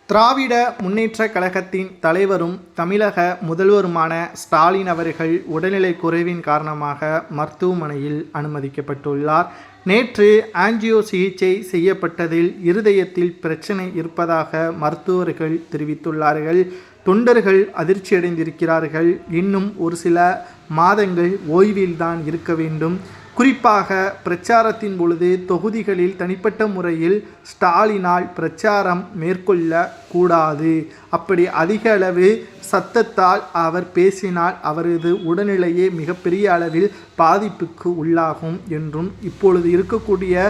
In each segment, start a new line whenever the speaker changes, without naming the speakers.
திராவிட முன்னேற்றக் கழகத்தின் தலைவரும் தமிழக முதல்வருமான ஸ்டாலின் அவர்கள் உடல்நிலை குறைவின் காரணமாக மருத்துவமனையில் அனுமதிக்கப்பட்டுள்ளார். நேற்று ஆஞ்சியோ சிகிச்சை செய்யப்பட்டதில் இருதயத்தில் பிரச்சனை இருப்பதாக மருத்துவர்கள் தெரிவித்துள்ளார்கள். தொண்டர்கள் அதிர்ச்சியடைந்திருக்கிறார்கள். இன்னும் ஒரு சில மாதங்கள் ஓய்வில்தான் இருக்க வேண்டும். குறிப்பாக பிரச்சாரத்தின் பொழுது தொகுதிகளில் தனிப்பட்ட முறையில் ஸ்டாலினால் பிரச்சாரம் மேற்கொள்ள கூடாது. அப்படி அதிக அளவு சத்தத்தால் அவர் பேசினால் அவரது உடல்நிலையே மிகப்பெரிய அளவில் பாதிப்புக்கு உள்ளாகும் என்றும், இப்பொழுது இருக்கக்கூடிய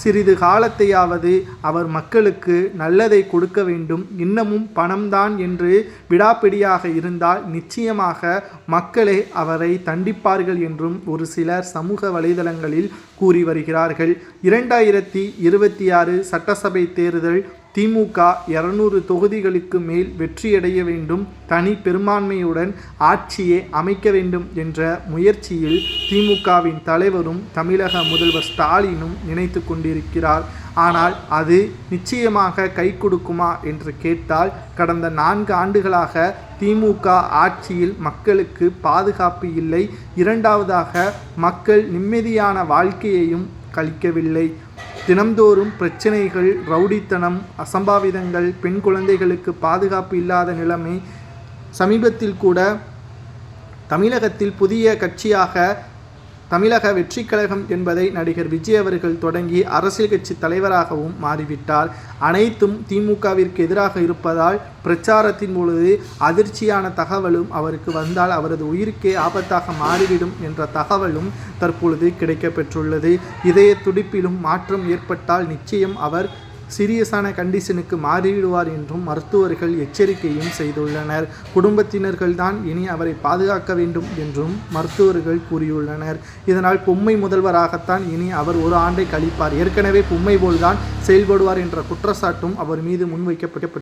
சிறிது காலத்தையாவது அவர் மக்களுக்கு நல்லதை கொடுக்க வேண்டும், இன்னமும் பணம்தான் என்று விடாப்பிடியாக இருந்தால் நிச்சயமாக மக்களே அவரை தண்டிப்பார்கள் என்றும் ஒரு சிலர் சமூக வலைதளங்களில் கூறி வருகிறார்கள். 2026 சட்டசபை தேர்தல் திமுக 200 தொகுதிகளுக்கு மேல் வெற்றியடைய வேண்டும், தனி பெரும்பான்மையுடன் ஆட்சியை அமைக்க வேண்டும் என்ற முயற்சியில் திமுகவின் தலைவரும் தமிழக முதல்வர் ஸ்டாலினும் நினைத்து கொண்டிருக்கிறார். ஆனால் அது நிச்சயமாக கை கொடுக்குமா என்று கேட்டால், கடந்த 4 ஆண்டுகளாக திமுக ஆட்சியில் மக்களுக்கு பாதுகாப்பு இல்லை. இரண்டாவதாக மக்கள் நிம்மதியான வாழ்க்கையையும் கழிக்கவில்லை. தினம்தோறும் பிரச்சனைகள், ரவுடித்தனம், அசம்பாவிதங்கள், பெண் குழந்தைகளுக்கு பாதுகாப்பு இல்லாத நிலைமை. சமீபத்தில் கூட தமிழகத்தில் புதிய கட்சியாக தமிழக வெற்றி கழகம் என்பதை நடிகர் விஜய் அவர்கள் தொடங்கி அரசியல் கட்சி தலைவராகவும் மாறிவிட்டார். அனைத்தும் திமுகவிற்கு எதிராக இருப்பதால் பிரச்சாரத்தின் பொழுது அதிர்ச்சியான தகவலும் அவருக்கு வந்தால் அவரது உயிருக்கே ஆபத்தாக மாறிவிடும் என்ற தகவலும் தற்பொழுது கிடைக்கப்பெற்றுள்ளது. இதய துடிப்பிலும் மாற்றம் ஏற்பட்டால் நிச்சயம் அவர் சீரியஸான கண்டிஷனுக்கு மாறிவிடுவார் என்றும் மருத்துவர்கள் எச்சரிக்கையும் செய்துள்ளனர். குடும்பத்தினர்கள் தான் இனி அவரை பாதுகாக்க வேண்டும் என்றும் மருத்துவர்கள் கூறியுள்ளனர். இதனால் பொம்மை முதல்வராகத்தான் இனி அவர் ஒரு ஆண்டை கழிப்பார். ஏற்கனவே பொம்மை போல்தான் செயல்படுவார் என்ற குற்றச்சாட்டும் அவர் மீது முன்வைக்கப்பட்டு